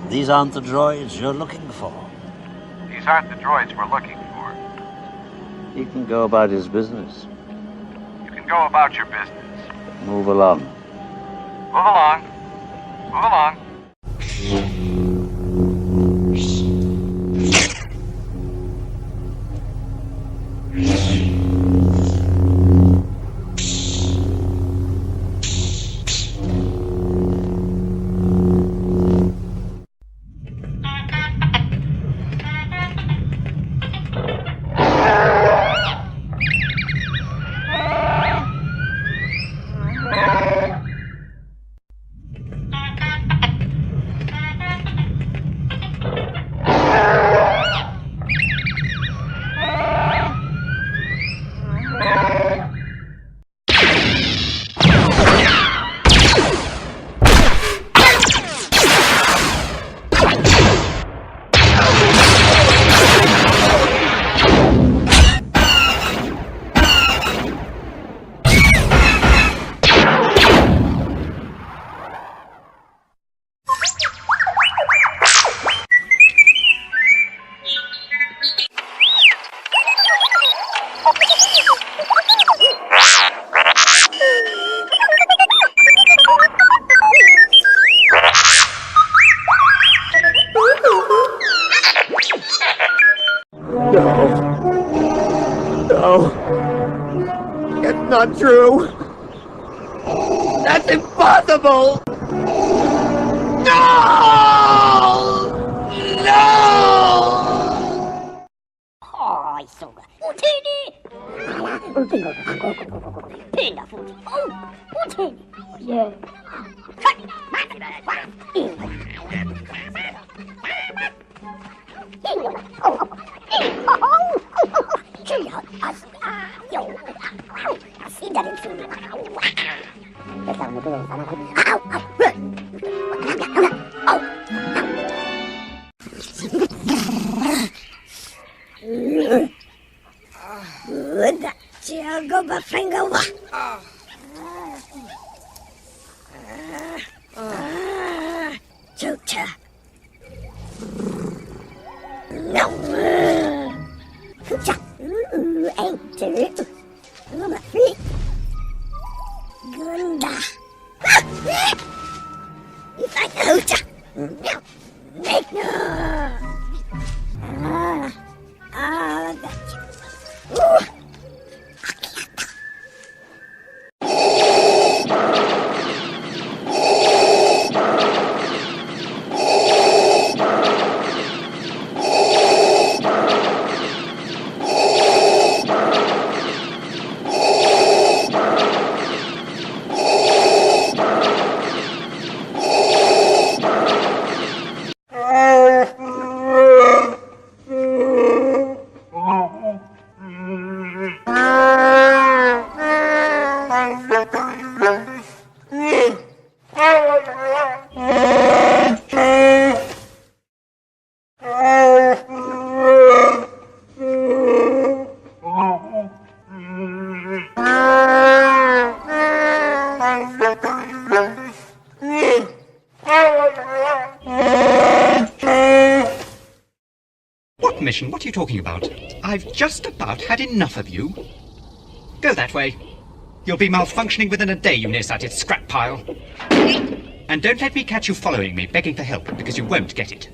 These aren't the droids you're looking for. These aren't the droids we're looking for. He can go about his business. You can go about your business. Move along. Move along. Move along. No. It's not true. That's impossible. No! No! Ay, soga. Utini! Pena, Fuji. Oh, Utini. Yeah. Go ba finger wa. Chucha. No. Chucha. Ain't it? Mama free. Gunda. If I chucha. No. Make no. Gotcha. What mission? What are you talking about? I've just about had enough of you. Go that way. You'll be malfunctioning within a day, you nearsighted scrap pile. And don't let me catch you following me, begging for help, because you won't get it.